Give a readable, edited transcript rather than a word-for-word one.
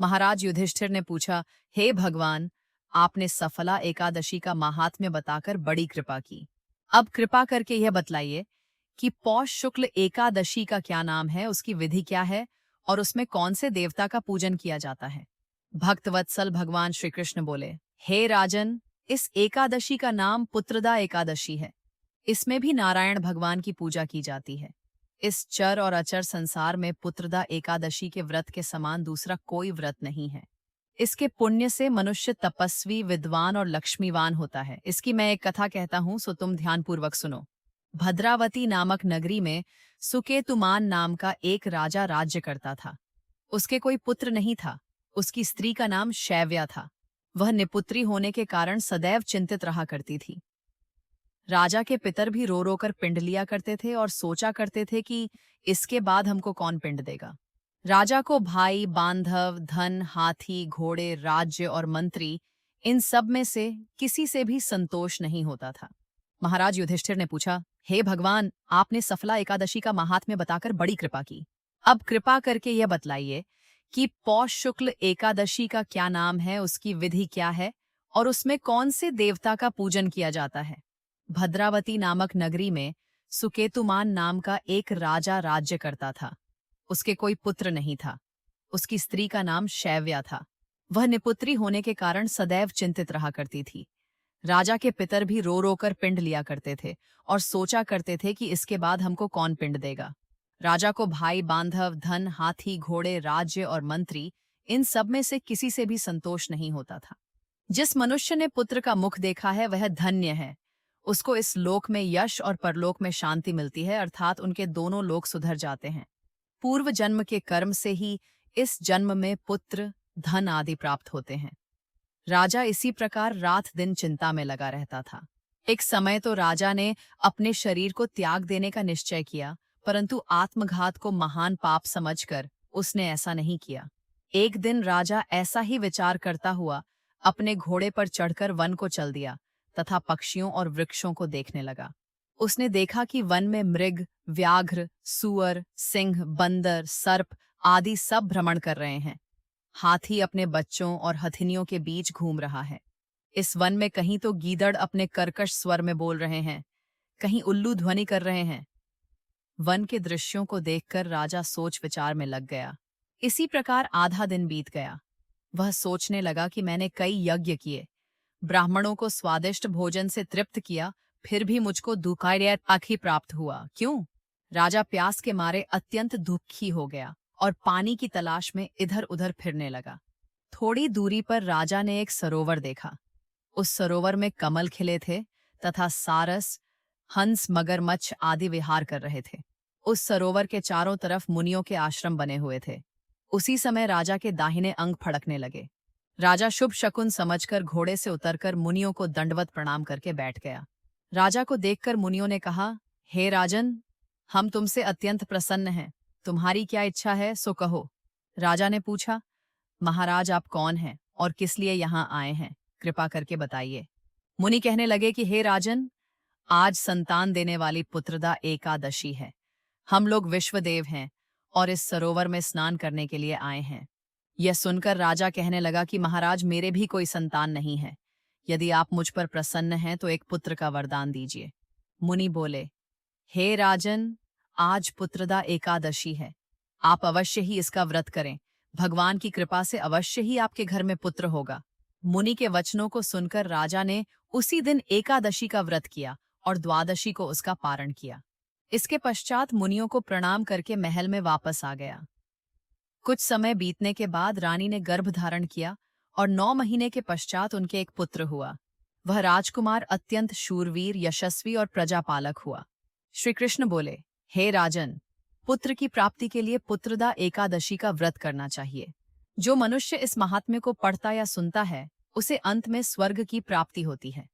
महाराज युधिष्ठिर ने पूछा, हे भगवान, आपने सफला एकादशी का महात्म्य बताकर बड़ी कृपा की। अब कृपा करके यह बतलाइए कि पौष शुक्ल एकादशी का क्या नाम है, उसकी विधि क्या है और उसमें कौन से देवता का पूजन किया जाता है। भक्तवत्सल भगवान श्री कृष्ण बोले, हे राजन, इस एकादशी का नाम पुत्रदा एकादशी है। इसमें भी नारायण भगवान की पूजा की जाती है। इस चर और अचर संसार में पुत्रदा एकादशी के व्रत के समान दूसरा कोई व्रत नहीं है। इसके पुण्य से मनुष्य तपस्वी, विद्वान और लक्ष्मीवान होता है। इसकी मैं एक कथा कहता हूं, सो तुम ध्यानपूर्वक सुनो। भद्रावती नामक नगरी में सुकेतुमान नाम का एक राजा राज्य करता था। उसके कोई पुत्र नहीं था। उसकी स्त्री का नाम शैव्या था। वह निपुत्री होने के कारण सदैव चिंतित रहा करती थी। राजा के पितर भी रो रो कर पिंड लिया करते थे और सोचा करते थे कि इसके बाद हमको कौन पिंड देगा। राजा को भाई, बांधव, धन, हाथी, घोड़े, राज्य और मंत्री, इन सब में से किसी से भी संतोष नहीं होता था। महाराज युधिष्ठिर ने पूछा, हे भगवान, आपने सफला एकादशी का महात्म्य बताकर बड़ी कृपा की। अब कृपा करके यह बतलाइए कि पौष शुक्ल एकादशी का क्या नाम है, उसकी विधि क्या है और उसमें कौन से देवता का पूजन किया जाता है। भद्रावती नामक नगरी में सुकेतुमान नाम का एक राजा राज्य करता था। उसके कोई पुत्र नहीं था। उसकी स्त्री का नाम शैव्या था। वह निपुत्री होने के कारण सदैव चिंतित रहा करती थी। राजा के पितर भी रो रो कर पिंड लिया करते थे और सोचा करते थे कि इसके बाद हमको कौन पिंड देगा। राजा को भाई, बांधव, धन, हाथी, घोड़े, राज्य और मंत्री, इन सब में से किसी से भी संतोष नहीं होता था। जिस मनुष्य ने पुत्र का मुख देखा है वह धन्य है। उसको इस लोक में यश और परलोक में शांति मिलती है, अर्थात उनके दोनों लोक सुधर जाते हैं। पूर्व जन्म के कर्म से ही इस जन्म में पुत्र, धन आदि प्राप्त होते हैं। राजा इसी प्रकार रात दिन चिंता में लगा रहता था। एक समय तो राजा ने अपने शरीर को त्याग देने का निश्चय किया, परंतु आत्मघात को महान पाप समझकर उसने ऐसा नहीं किया। एक दिन राजा ऐसा ही विचार करता हुआ अपने घोड़े पर चढ़कर वन को चल दिया तथा पक्षियों और वृक्षों को देखने लगा। उसने देखा कि वन में मृग, व्याघ्र, सूअर, सिंह, बंदर, सर्प आदि सब भ्रमण कर रहे हैं। हाथी अपने बच्चों और हथिनियों के बीच घूम रहा है। इस वन में कहीं तो गीदड़ अपने कर्कश स्वर में बोल रहे हैं, कहीं उल्लू ध्वनि कर रहे हैं। वन के दृश्यों को देखकर राजा सोच विचार में लग गया। इसी प्रकार आधा दिन बीत गया। वह सोचने लगा कि मैंने कई यज्ञ किए, ब्राह्मणों को स्वादिष्ट भोजन से तृप्त किया, फिर भी मुझको दुखायक ही प्राप्त हुआ। क्यों? राजा प्यास के मारे अत्यंत दुखी हो गया और पानी की तलाश में इधर उधर फिरने लगा। थोड़ी दूरी पर राजा ने एक सरोवर देखा। उस सरोवर में कमल खिले थे तथा सारस, हंस, मगरमच्छ आदि विहार कर रहे थे। उस सरोवर के चारों तरफ मुनियों के आश्रम बने हुए थे। उसी समय राजा के दाहिने अंग फड़कने लगे। राजा शुभ शकुन समझकर घोड़े से उतरकर मुनियों को दंडवत प्रणाम करके बैठ गया। राजा को देखकर मुनियों ने कहा, हे राजन, हम तुमसे अत्यंत प्रसन्न हैं। तुम्हारी क्या इच्छा है सो कहो। राजा ने पूछा, महाराज आप कौन हैं और किस लिए यहाँ आए हैं, कृपा करके बताइए। मुनि कहने लगे कि हे राजन, आज संतान देने वाली पुत्रदा एकादशी है। हम लोग विश्वदेव हैं और इस सरोवर में स्नान करने के लिए आए हैं। यह सुनकर राजा कहने लगा कि महाराज, मेरे भी कोई संतान नहीं है। यदि आप मुझ पर प्रसन्न हैं तो एक पुत्र का वरदान दीजिए। मुनि बोले, हे राजन, आज पुत्रदा एकादशी है। आप अवश्य ही इसका व्रत करें। भगवान की कृपा से अवश्य ही आपके घर में पुत्र होगा। मुनि के वचनों को सुनकर राजा ने उसी दिन एकादशी का व्रत किया और द्वादशी को उसका पारण किया। इसके पश्चात मुनियों को प्रणाम करके महल में वापस आ गया। कुछ समय बीतने के बाद रानी ने गर्भ धारण किया और 9 महीने के पश्चात उनके एक पुत्र हुआ। वह राजकुमार अत्यंत शूरवीर, यशस्वी और प्रजापालक हुआ। श्री कृष्ण बोले, हे राजन, पुत्र की प्राप्ति के लिए पुत्रदा एकादशी का व्रत करना चाहिए। जो मनुष्य इस महात्म्य को पढ़ता या सुनता है, उसे अंत में स्वर्ग की प्राप्ति होती है।